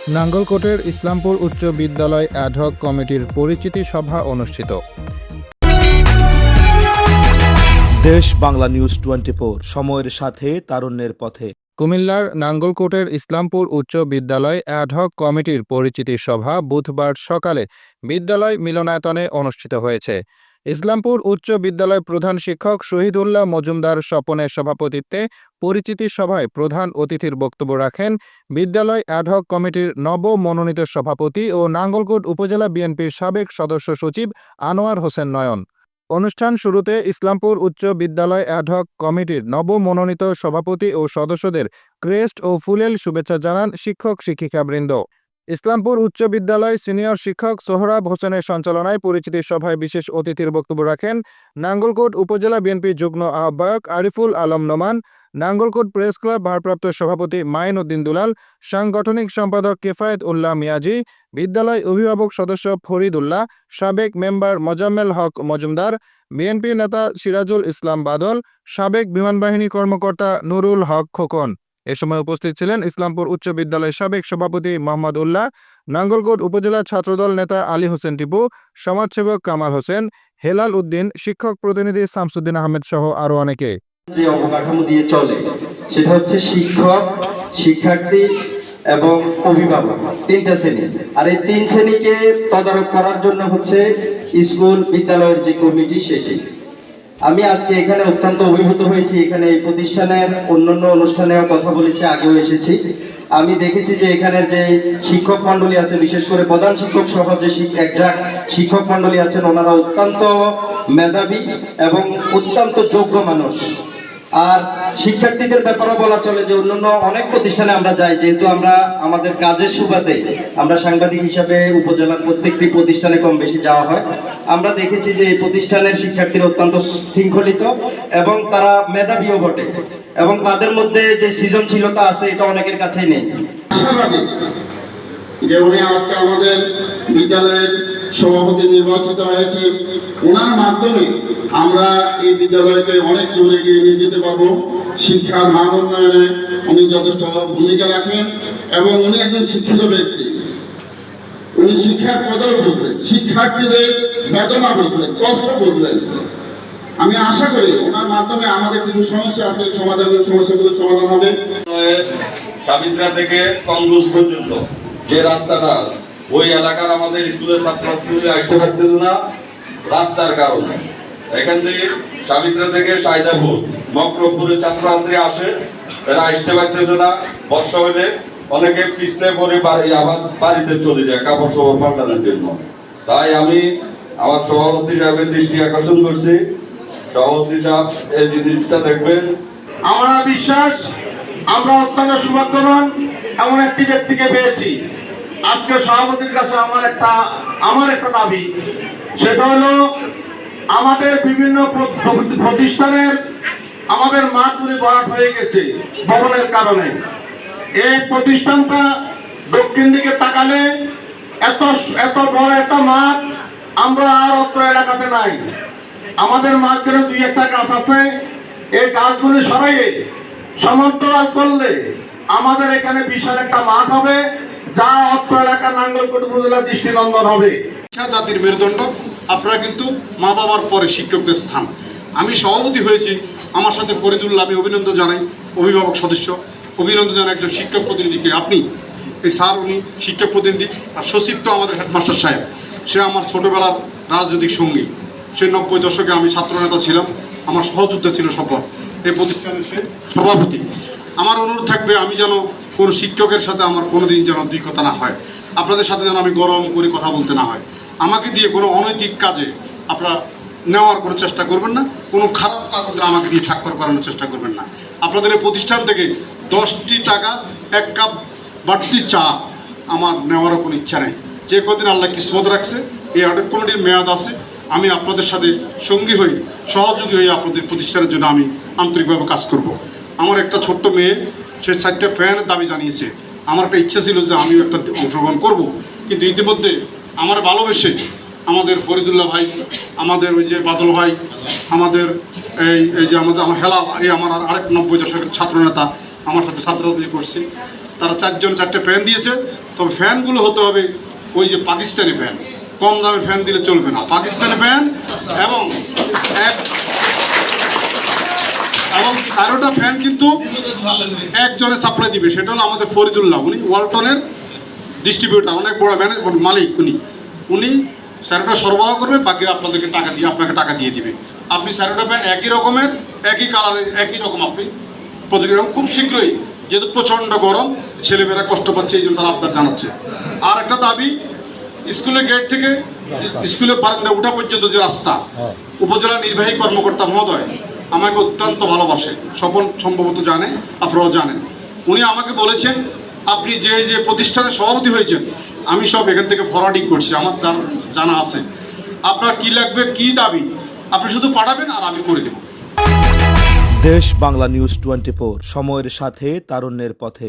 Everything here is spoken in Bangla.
নাঙ্গলকোটের ইসলামপুর উচ্চ বিদ্যালয় অ্যাডহক কমিটির পরিচিতি সভা অনুষ্ঠিত। দেশ বাংলা নিউজ 24, সময়ের সাথে তারুণ্যের পথে। কুমিল্লার নাঙ্গলকোটের ইসলামপুর উচ্চ বিদ্যালয় অ্যাডহক কমিটির পরিচিতি সভা বুধবার সকালে বিদ্যালয় মিলনায়তনে অনুষ্ঠিত হয়েছে। ইসলামপুর উচ্চ বিদ্যালয় প্রধান শিক্ষক শহীদুল্লাহ মজুমদার স্বপনের সভাপতিত্বে পরিচিতি সভায় প্রধান অতিথির বক্তব্য রাখেন বিদ্যালয় অ্যাডহক কমিটির নবমনোনীত সভাপতি ও নাঙ্গলকোট উপজেলা বিএনপির সাবেক সদস্য সচিব আনোয়ার হোসেন নয়ন। অনুষ্ঠান শুরুতে ইসলামপুর উচ্চ বিদ্যালয় অ্যাডহক কমিটির নবমনোনীত সভাপতি ও সদস্যদের ক্রেস্ট ও ফুলেল শুভেচ্ছা জানান শিক্ষক শিক্ষিকাবৃন্দ। ইসলামপুর উচ্চ বিদ্যালয় সিনিয়র শিক্ষক সোহরাব হোসেনের সঞ্চালনায় পরিচিতি সভায় বিশেষ অতিথির বক্তব্য রাখেন নাঙ্গলকোট উপজেলা বিএনপি যুগ্ম আহ্বায়ক আরিফুল আলম নোমান, নাঙ্গলকোট প্রেস ক্লাব ভারপ্রাপ্ত সভাপতি মাইন উদ্দিন দুলাল, সাংগঠনিক সম্পাদক কেফায়েত উল্লাহ মিয়াজি, বিদ্যালয় অভিভাবক সদস্য ফরিদ উল্লাহ, সাবেক মেম্বার মোজাম্মেল হক মজুমদার, বিএনপি নেতা সিরাজুল ইসলাম বাদল, সাবেক বিমানবাহিনী কর্মকর্তা নুরুল হক খোকন। এ সময় উপস্থিত ছিলেন ইসলামপুর উচ্চ বিদ্যালয়ের সাবেক সভাপতি মোহাম্মদ উল্লাহ, নাঙ্গলকোট উপজেলা ছাত্রদল নেতা আলী হোসেন টিপু, সমাজসেবক কামাল হোসেন, হেলাল উদ্দিন, শিক্ষক প্রতিনিধি শামসুদ্দিন আহমেদ সহ আরও অনেকে। যে অবকাঠামো দিয়ে চলে সেটা হচ্ছে শিক্ষক, শিক্ষার্থী এবং অভিভাবক, তিনটা শ্রেণী। আর এই তিন শ্রেণীকে তদারক করার জন্য হচ্ছে স্কুল বিদ্যালয়ের যে কমিটি সেটি। আমি আজকে এখানে অত্যন্ত অভিভূত হয়েছি। এখানে এই প্রতিষ্ঠানের অন্যান্য অনুষ্ঠানেও কথা বলেছি, আগেও এসেছি। আমি দেখেছি যে এখানের যে শিক্ষক মন্ডলী আছে, বিশেষ করে প্রধান শিক্ষক সহ যে শিক্ষক মন্ডলী আছেন, ওনারা অত্যন্ত মেধাবী এবং অত্যন্ত যোগ্য মানুষ। আর শিক্ষার্থীদের ব্যাপারে বলা চলে যে অন্যান্য অনেক প্রতিষ্ঠানে আমরা যাই, যেহেতু আমরা আমাদের কাজের সুবাদে আমরা সাংবাদিক হিসাবে উপজেলার প্রত্যেকটি প্রতিষ্ঠানে কম বেশি যাওয়া হয়। আমরা দেখেছি যে এই প্রতিষ্ঠানের শিক্ষার্থীরা অত্যন্ত শৃঙ্খলিত এবং তারা মেধাবীও বটে, এবং তাদের মধ্যে যে সৃজনশীলতা আছে এটা অনেকের কাছেই নেই। যে উনি আজকে আমাদের বিদ্যালয়ের সভাপতি নির্বাচিত হয়েছে, ওনার মাধ্যমে আমরা এই বিদ্যালয়কে অনেক দূরে এগিয়ে নিয়ে যেতে পারবো। শিক্ষার মান উন্নয়নে উনি যথেষ্ট ভূমিকা রাখেন এবং উনি একজন শিক্ষিত ব্যক্তি। উনি শিক্ষার কদর বুঝবেন, শিক্ষার্থীদের বেদনা বুঝবেন, কষ্ট বুঝবেন। আমি আশা করি ওনার মাধ্যমে আমাদের কিছু সমস্যা আছে, সমস্যাগুলো সমাধান হবে। সাবিত্রা থেকে কংগ্রেস পর্যন্ত যে রাস্তাটা, ওই এলাকার আমাদের স্কুলের ছাত্রছাত্রীরা আসতে পারতেছে না রাস্তার কারণে। এখান থেকে সাবিত্রা থেকে সাইদাপুর মকরপুরে ছাত্রছাত্রী আসে, এরা আসতে পারতেছে না। বর্ষা হলে অনেকে পিছলে পরে আবার বাড়িতে চলে যায় কাপড় চোপড় পাল্টানোর জন্য। তাই আমি আমার সভাপতি সাহেবের দৃষ্টি আকর্ষণ করছি, সভাপতি সাহেব এই জিনিসটা দেখবেন। আমার বিশ্বাস আমরা অত্যন্ত সৌভাগ্যবান এমন একটি ব্যক্তিকে পেয়েছি। আজকে সভাপতির কাছে আমার একটা দাবি, সেটা হলো আমাদের বিভিন্ন প্রতিষ্ঠানের আমাদের মাঠগুলি ভরাট হয়ে গেছে ভবনের কারণে। এই প্রতিষ্ঠানটা দক্ষিণ দিকে তাকালে এত বড় একটা মাঠ আমরা আর অত্র এলাকাতে নাই। আমাদের মাঝখানে দুই একটা গাছ আছে, এই গাছগুলি সরাইয়ে সমান্তরাল করলে আমাদের এখানে বিশাল একটা মাঠ হবে, যা অত্র এলাকার নাঙ্গলকোট উপজেলা দৃষ্টিনন্দন হবে। শিক্ষা জাতির মেরুদণ্ড। আপনারা কিন্তু মা বাবার পরে শিক্ষকদের স্থান। আমি সভাপতি হয়েছি, আমার সাথে ফরিদুল্লাহ, আমি অভিনন্দন জানাই অভিভাবক সদস্য, অভিনন্দন জানাই একজন শিক্ষক প্রতিনিধিকে। আপনি এই স্যার, উনি শিক্ষক প্রতিনিধি, আর সচিব তো আমাদের হেডমাস্টার সাহেব। সে আমার ছোটোবেলার রাজনৈতিক সঙ্গী। সে 90 দশকে আমি ছাত্রনেতা ছিলাম, আমার সহযোদ্ধা ছিল সফল। এই প্রতিষ্ঠানের সে সভাপতি। আমার অনুরোধ থাকবে আমি যেন কোনো শিক্ষকের সাথে আমার কোনোদিন যেন দুই কথা না হয়, আপনাদের সাথে যেন আমি গরম করে কথা বলতে না হয়। আমাকে দিয়ে কোনো অনৈতিক কাজে আপনারা নেওয়ার কোনো চেষ্টা করবেন না, কোনো খারাপ কাগজে আমাকে দিয়ে স্বাক্ষর করানোর চেষ্টা করবেন না। আপনাদের এই প্রতিষ্ঠান থেকে 10টি টাকা 1 কাপ বাড়তি চা আমার নেওয়ারও কোনো ইচ্ছা নেই। যে কদিন আল্লাহ কিসমত রাখছে, এই অডিট কমিটির মেয়াদ আছে, আমি আপনাদের সাথে সঙ্গী হয়ে সহযোগী হয়ে আপনাদের প্রতিষ্ঠানের জন্য আমি আন্তরিকভাবে কাজ করব। আমার একটা ছোট্ট মেয়ে, সে 4টা ফ্যানের দাবি জানিয়েছে। আমার একটা ইচ্ছা ছিল যে আমিও একটা অংশগ্রহণ করব, কিন্তু ইতিমধ্যে আমার ভালোবেসে আমাদের ফরিদুল্লাহ ভাই, আমাদের ওই যে বাদল ভাই, আমাদের এই যে আমার হেলাল, এই আমার আরেক 90 দশকের ছাত্রনেতা আমার সাথে ছাত্রছাত্রী করছে। তারা 4 জন 4টে ফ্যান দিয়েছে। তবে ফ্যানগুলো হতে হবে ওই যে পাকিস্তানি ফ্যান, কম দামের ফ্যান দিলে চলবে না, পাকিস্তানি ফ্যান। এবং 13টা ফ্যান কিন্তু একজনে সাপ্লাই দিবে, সেটা হলো আমাদের ফরিদুল্লাহ, উনি ওয়ালটনের ডিস্ট্রিবিউটার, অনেক বড় মালিক উনি 13টা সরবরাহ করবে, বাকিরা আপনাদেরকে আপনাকে টাকা দিয়ে দিবে। আপনি 13টা ফ্যান একই রকমের, একই কালারের, একই রকম আপনি প্রতিক্রিয়া খুব শীঘ্রই, যেহেতু প্রচণ্ড গরম, ছেলেমেয়েরা কষ্ট পাচ্ছে, এই জন্য তারা আপনার জানাচ্ছে। আর একটা দাবি, স্কুলের গেট থেকে স্কুলের বারান্দা ওঠা পর্যন্ত যে রাস্তা, উপজেলা নির্বাহী কর্মকর্তা মহোদয় আমাকে অত্যন্ত ভালোবাসে, স্বপন সম্ভবত জানে, আপনারাও জানেন। উনি আমাকে বলেছেন, আপনি যে যে প্রতিষ্ঠানের সভাপতি হয়েছেন, আমি সব এখান থেকে ফরওয়ার্ডিং করছি, আমার তার জানা আছে। আপনার কি লাগবে, কি দাবি, আপনি শুধু পাঠাবেন আর আমি করে দেব। দেশ বাংলা নিউজ 24, সময়ের সাথে তারুণ্যের পথে।